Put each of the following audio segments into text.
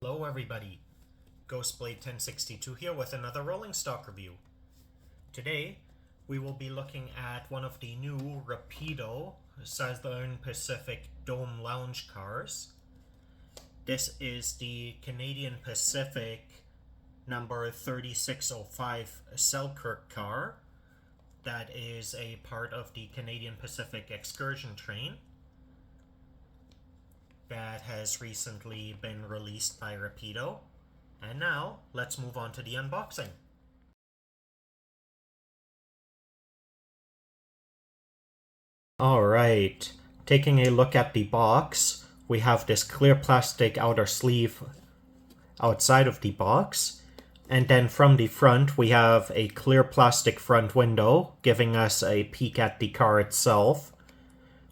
Hello everybody, Ghostblade 1062 here with another rolling stock review. Today we will be looking at one of the new Rapido Southern Pacific Dome Lounge cars. This is the Canadian Pacific number 3605 Selkirk car that is a part of the Canadian Pacific Excursion Train that has recently been released by Rapido. And now, let's move on to the unboxing. Alright, taking a look at the box, we have this clear plastic outer sleeve outside of the box. And then from the front, we have a clear plastic front window, giving us a peek at the car itself,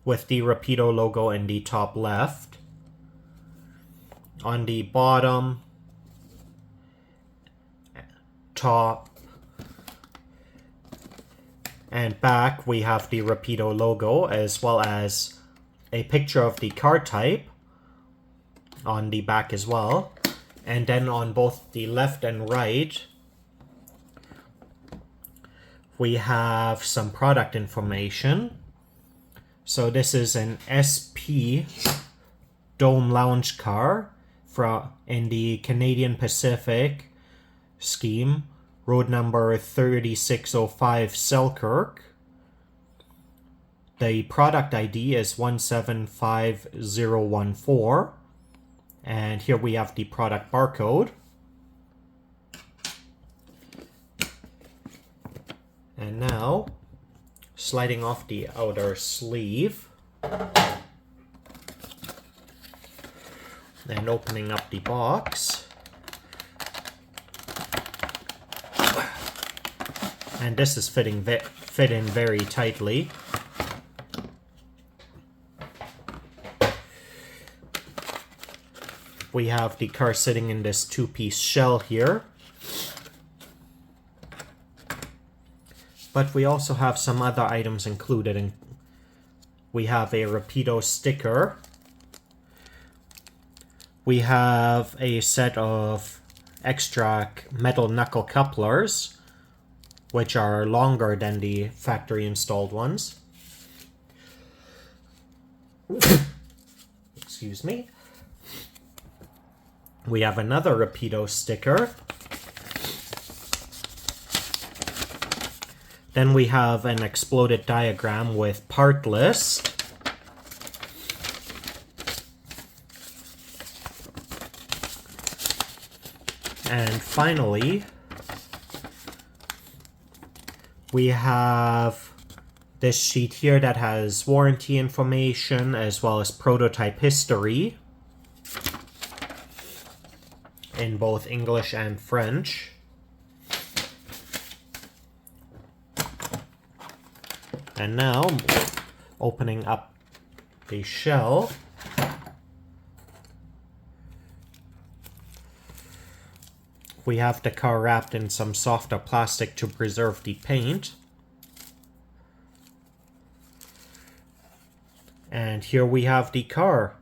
with the Rapido logo in the top left. On the bottom, top, and back, we have the Rapido logo, as well as a picture of the car type on the back as well. And then on both the left and right, we have some product information. So this is an SP Dome Lounge car in the Canadian Pacific scheme, road number 3605 Selkirk. The product ID is 175014. And here we have the product barcode. And now, sliding off the outer sleeve and opening up the box. And this is fit in very tightly. We have the car sitting in this two-piece shell here. But we also have some other items included. We have a Rapido sticker. We have a set of extra metal knuckle couplers, which are longer than the factory installed ones. Excuse me. We have another Rapido sticker. Then we have an exploded diagram with part list. And finally, we have this sheet here that has warranty information as well as prototype history in both English and French. And now, opening up the shell, we have the car wrapped in some softer plastic to preserve the paint. And here we have the car.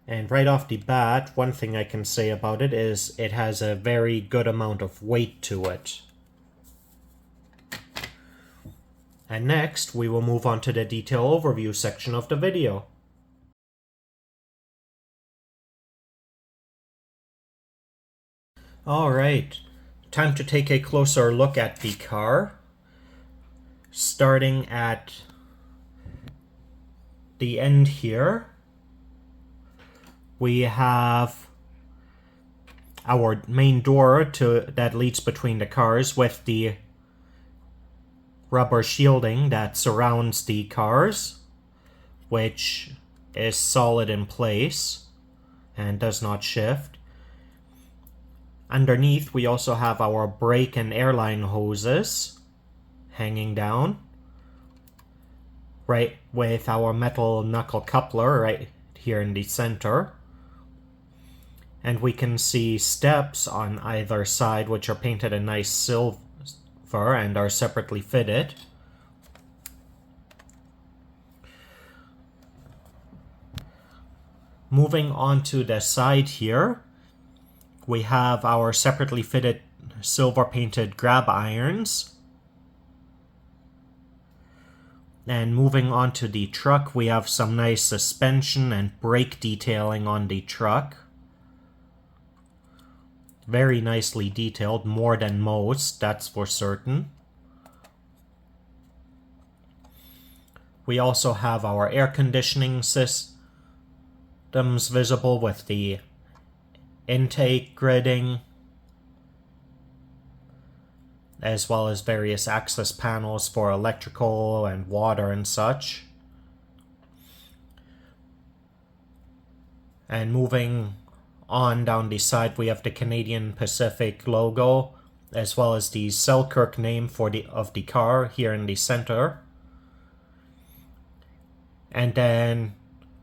And right off the bat, one thing I can say about it is it has a very good amount of weight to it. And next, we will move on to the detail overview section of the video. Alright, time to take a closer look at the car. Starting at the end here, we have our main door that leads between the cars with the rubber shielding that surrounds the cars, which is solid in place and does not shift. Underneath, we also have our brake and airline hoses hanging down, right with our metal knuckle coupler right here in the center. And we can see steps on either side, which are painted a nice silver and are separately fitted. Moving on to the side here, we have our separately fitted silver painted grab irons. And moving on to the truck, we have some nice suspension and brake detailing on the truck. Very nicely detailed, more than most, that's for certain. We also have our air conditioning systems visible with the intake gridding, as well as various access panels for electrical and water and such. And moving on down the side, we have the Canadian Pacific logo, as well as the Selkirk name of the car here in the center. And then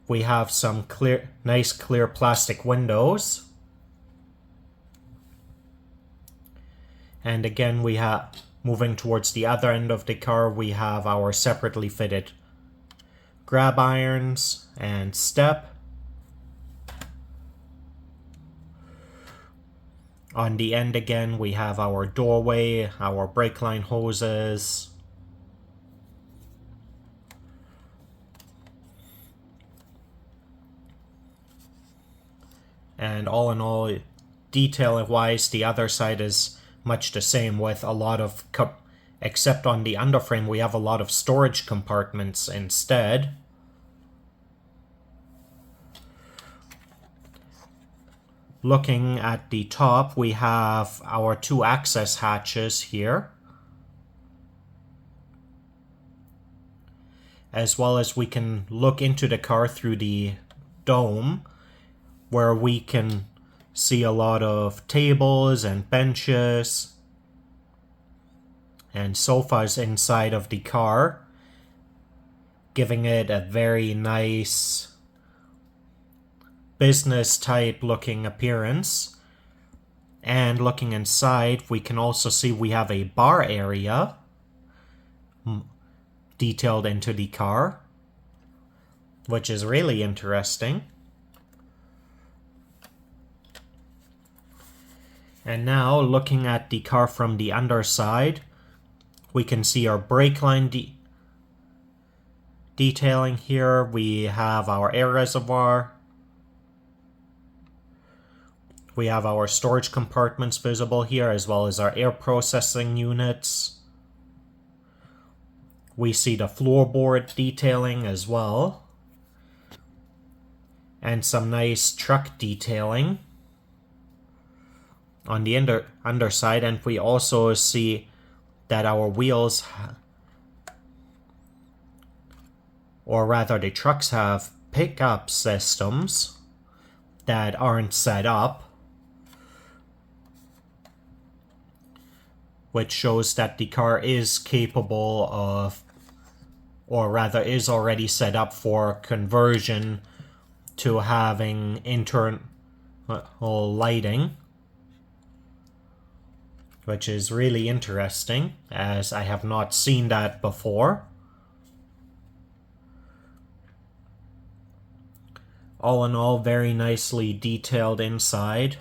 we have some nice clear plastic windows. And again, we have, moving towards the other end of the car, we have our separately fitted grab irons and step. On the end again, we have our doorway, our brake line hoses. And all in all, detail-wise, the other side is much the same, with a lot of, except on the underframe, we have a lot of storage compartments instead. Looking at the top, we have our 2 access hatches here, as well as we can look into the car through the dome, where we can see a lot of tables and benches and sofas inside of the car, giving it a very nice business type looking appearance. And looking inside, we can also see we have a bar area detailed into the car, which is really interesting. And now, looking at the car from the underside, we can see our brake line detailing here. We have our air reservoir. We have our storage compartments visible here, as well as our air processing units. We see the floorboard detailing as well, and some nice truck detailing on the underside. And we also see that our wheels, or rather the trucks, have pickup systems that aren't set up, which shows that the car is capable of, or rather is already set up for conversion to having internal lighting, which is really interesting, as I have not seen that before. All in all, very nicely detailed inside.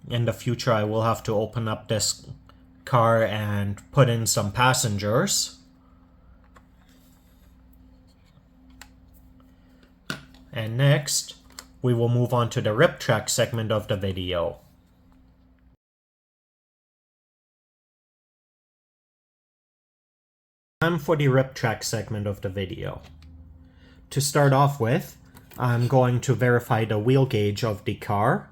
In the future, I will have to open up this car and put in some passengers. And next, we will move on to the rip track segment of the video. Time for the rip track segment of the video. To start off with, I'm going to verify the wheel gauge of the car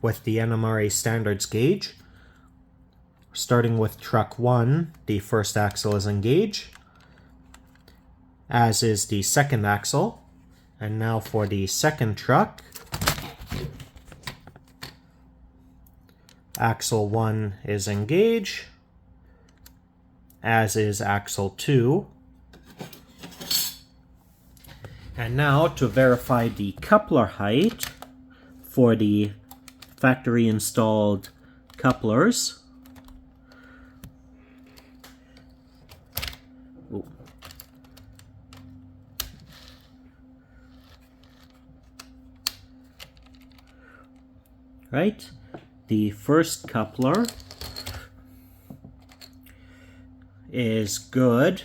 with the NMRA standards gauge. Starting with truck 1, the first axle is engaged, as is the second axle. And now for the second truck, axle 1 is engaged, as is axle 2. And now to verify the coupler height for the factory installed couplers. right? The first coupler is good.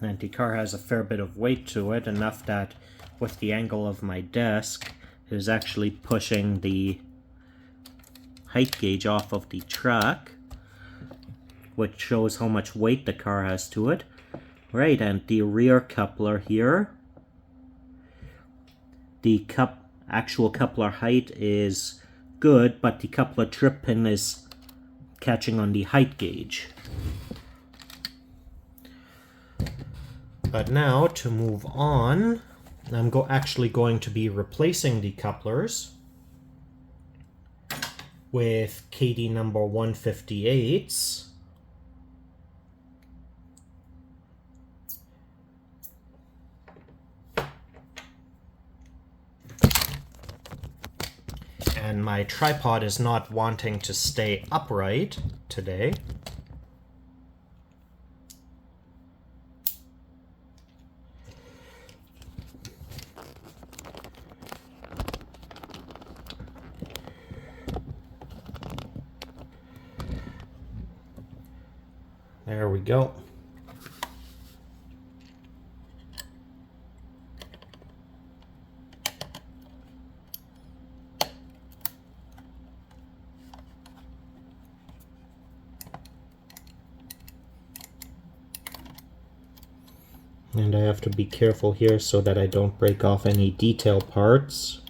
And the car has a fair bit of weight to it, enough that with the angle of my desk, it is actually pushing the height gauge off of the track, which shows how much weight the car has to it. Right, and the rear coupler here, the actual coupler height is good, but the coupler trip pin is catching on the height gauge. But now, to move on, I'm actually going to be replacing the couplers with KD number 158s. And my tripod is not wanting to stay upright today. There we go. And I have to be careful here so that I don't break off any detail parts.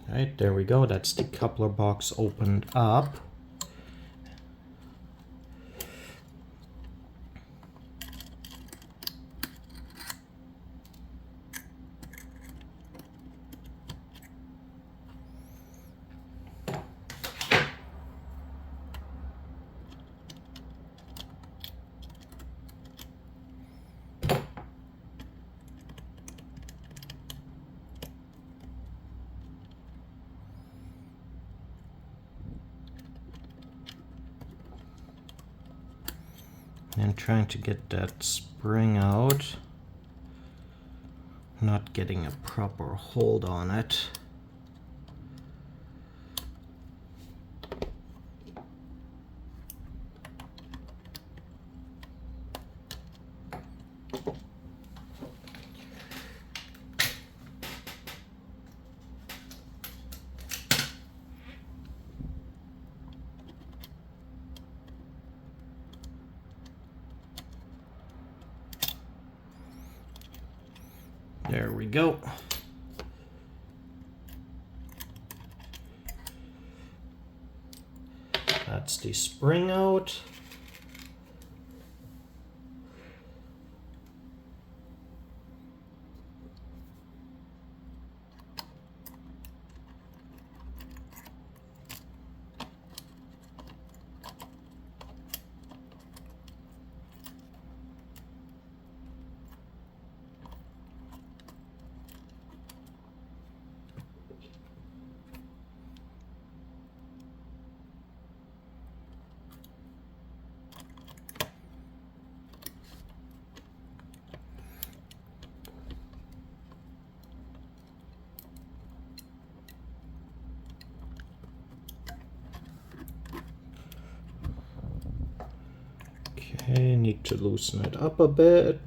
Right, there we go. That's the coupler box opened up. And trying to get that spring out, not getting a proper hold on it. There we go. That's the spring out. Okay, need to loosen it up a bit.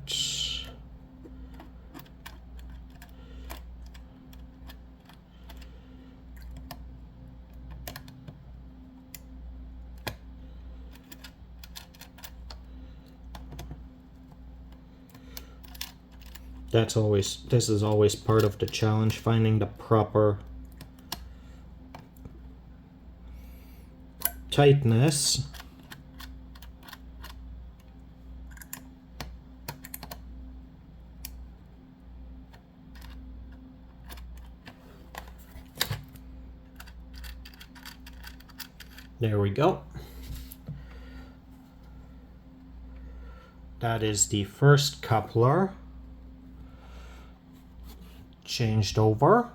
This is always part of the challenge, finding the proper tightness. There we go. That is the first coupler changed over.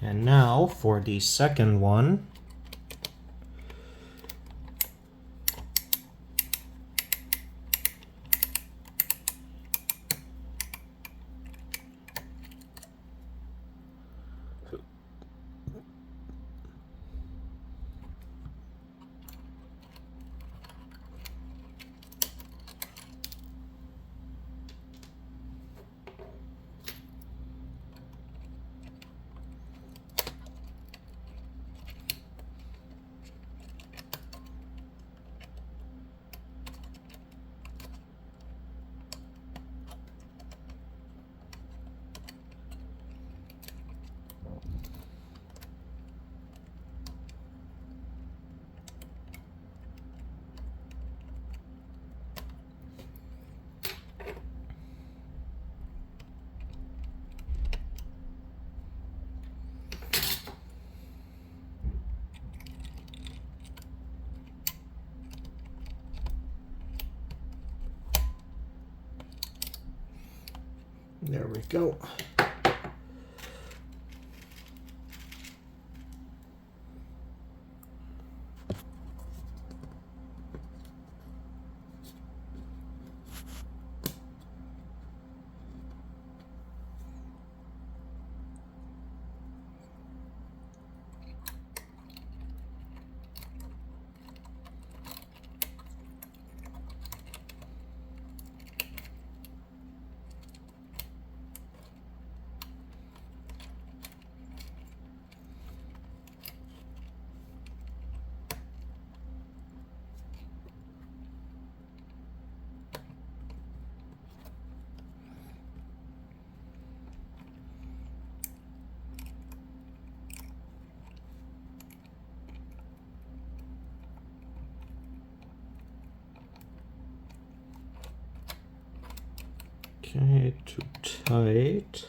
And now for the second one. There we go. Okay, too tight.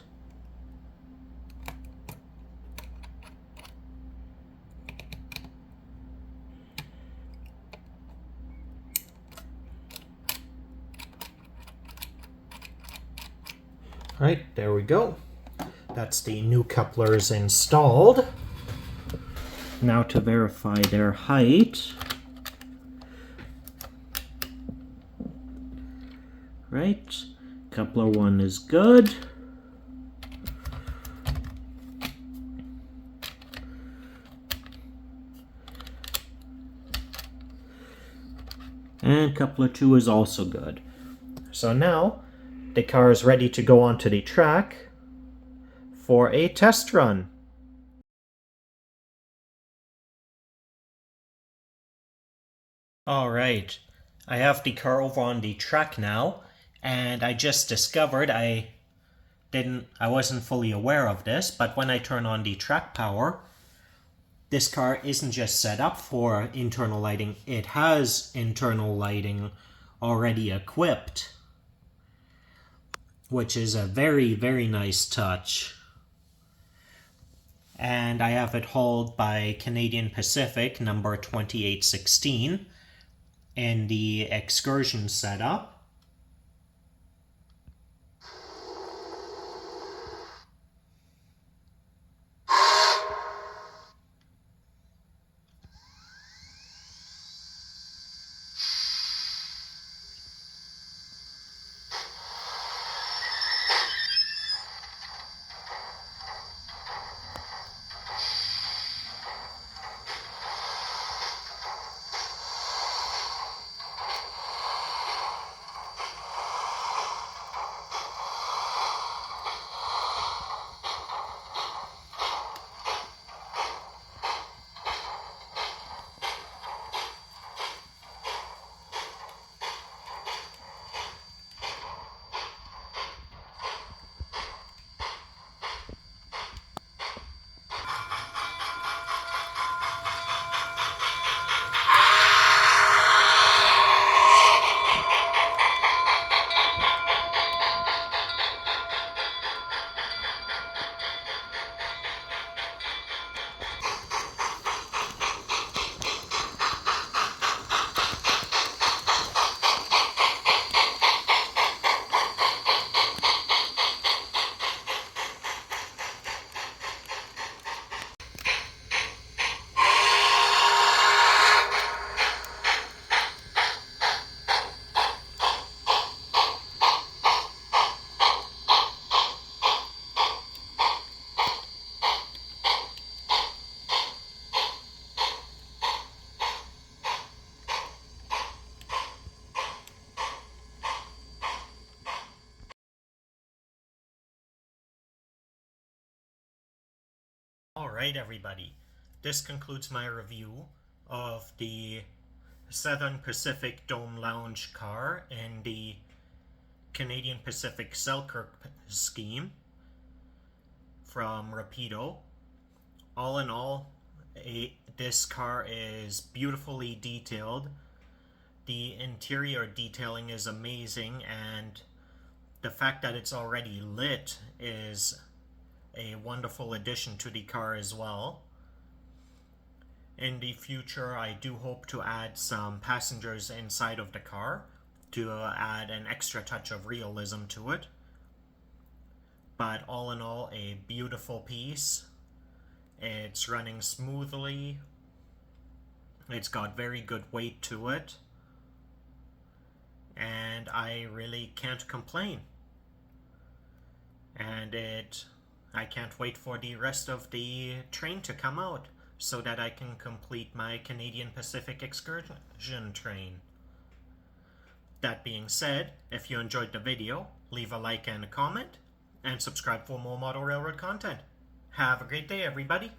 All right, there we go. That's the new couplers installed. Now to verify their height. Right, coupler 1 is good. And coupler 2 is also good. So now the car is ready to go onto the track for a test run. Alright, I have the car over on the track now, and I just discovered I wasn't fully aware of this, but when I turn on the track power, this car isn't just set up for internal lighting, it has internal lighting already equipped, which is a very, very nice touch. And I have it hauled by Canadian Pacific number 2816 in the excursion setup. Alright everybody, this concludes my review of the Southern Pacific Dome Lounge car in the Canadian Pacific Selkirk scheme from Rapido. All in all, this car is beautifully detailed. The interior detailing is amazing, and the fact that it's already lit is a wonderful addition to the car as well. In the future, I do hope to add some passengers inside of the car to add an extra touch of realism to it. But all in all, a beautiful piece. It's running smoothly. It's got very good weight to it. And I really can't complain. And I can't wait for the rest of the train to come out so that I can complete my Canadian Pacific Excursion Train. That being said, if you enjoyed the video, leave a like and a comment, and subscribe for more model railroad content. Have a great day, everybody!